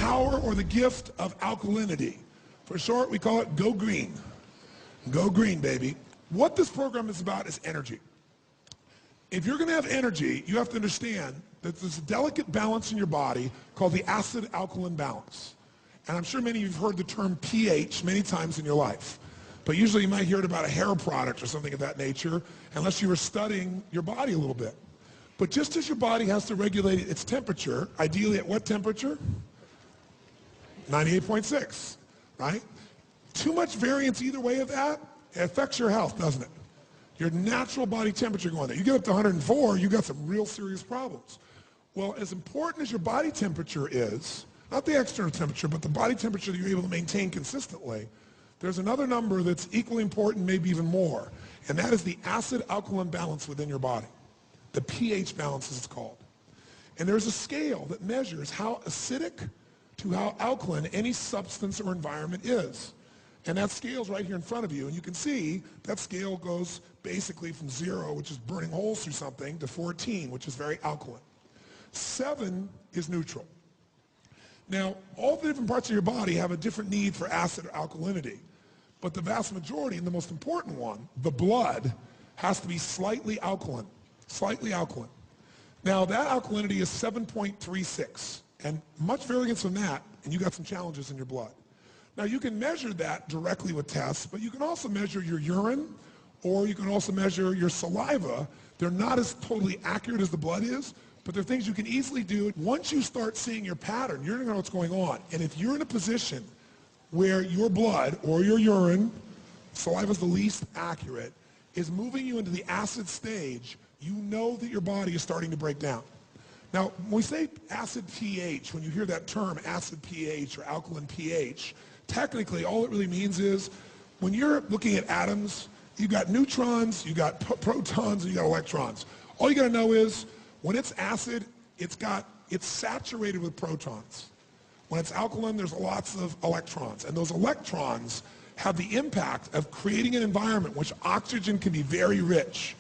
power or the gift of alkalinity. For short, we call it Go Green. Go Green, baby. What this program is about is energy. If you're going to have energy, you have to understand that there's a delicate balance in your body called the acid-alkaline balance. And I'm sure many of you have heard the term pH many times in your life. But usually you might hear it about a hair product or something of that nature, unless you were studying your body a little bit. But just as your body has to regulate its temperature, ideally at what temperature? 98.6, right? Too much variance either way of that, it affects your health, doesn't it? Your natural body temperature going there. You get up to 104, you got some real serious problems. Well, as important as your body temperature is, not the external temperature, but the body temperature that you're able to maintain consistently, there's another number that's equally important, maybe even more, and that is the acid-alkaline balance within your body. The pH balance, as it's called. And there's a scale that measures how acidic to how alkaline any substance or environment is. And that scale's right here in front of you, and you can see that scale goes basically from 0, which is burning holes through something, to 14, which is very alkaline. 7 is neutral. Now, all the different parts of your body have a different need for acid or alkalinity, but the vast majority, and the most important one, the blood, has to be slightly alkaline. Slightly alkaline. Now, that alkalinity is 7.36, and much variance from that, and you got some challenges in your blood. Now, you can measure that directly with tests, but you can also measure your urine, or you can also measure your saliva. They're not as totally accurate as the blood is, but they're things you can easily do. Once you start seeing your pattern, you're going to know what's going on. And if you're in a position where your blood or your urine, saliva is the least accurate, is moving you into the acid stage, you know that your body is starting to break down. Now, when we say acid pH, when you hear that term acid pH or alkaline pH, technically all it really means is when you're looking at atoms, you got neutrons, you got protons, and you got electrons. All you got to know is when it's acid, it's saturated with protons. When it's alkaline, there's lots of electrons, and those electrons have the impact of creating an environment which oxygen can be very rich.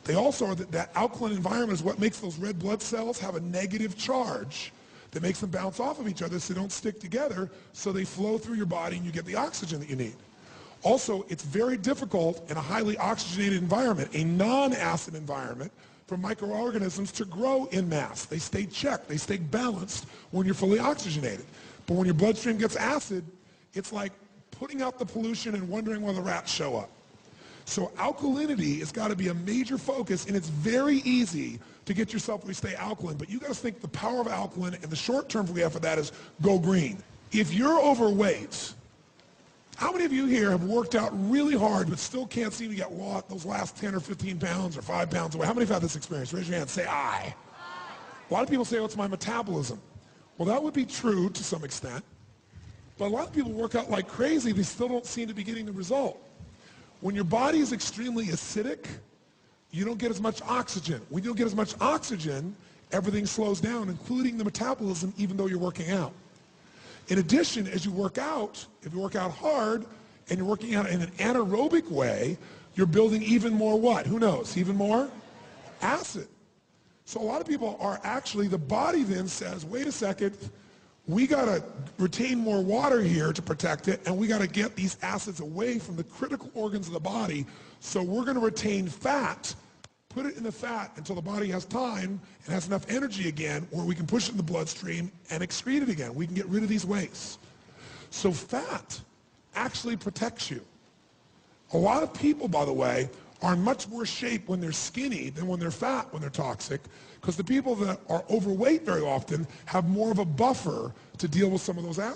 They also are that alkaline environment is what makes those red blood cells have a negative charge that makes them bounce off of each other so they don't stick together, so they flow through your body and you get the oxygen that you need. Also, it's very difficult in a highly oxygenated environment, a non-acid environment, for microorganisms to grow in mass. They stay checked, they stay balanced when you're fully oxygenated. But when your bloodstream gets acid, it's like putting out the pollution and wondering why the rats show up. So alkalinity has got to be a major focus, and it's very easy to get yourself to stay alkaline, but you got to think the power of alkaline, and the short term we have for that is go green. If you're overweight, how many of you here have worked out really hard but still can't seem to get those last 10 or 15 pounds or 5 pounds away? How many have had this experience? Raise your hand. Say aye. A lot of people say, oh, it's my metabolism. Well, that would be true to some extent, but a lot of people work out like crazy. They still don't seem to be getting the result. When your body is extremely acidic, you don't get as much oxygen. When you don't get as much oxygen, everything slows down, including the metabolism, even though you're working out. In addition, as you work out, if you work out hard and you're working out in an anaerobic way, you're building even more what? Who knows? Even more acid. So a lot of people are actually, the body then says, wait a second, we got to retain more water here to protect it, and we got to get these acids away from the critical organs of the body, so we're going to retain fat, put it in the fat until the body has time and has enough energy again where we can push it in the bloodstream and excrete it again. We can get rid of these wastes. So fat actually protects you. A lot of people, by the way, are in much worse shape when they're skinny than when they're fat, when they're toxic, because the people that are overweight very often have more of a buffer to deal with some of those acids.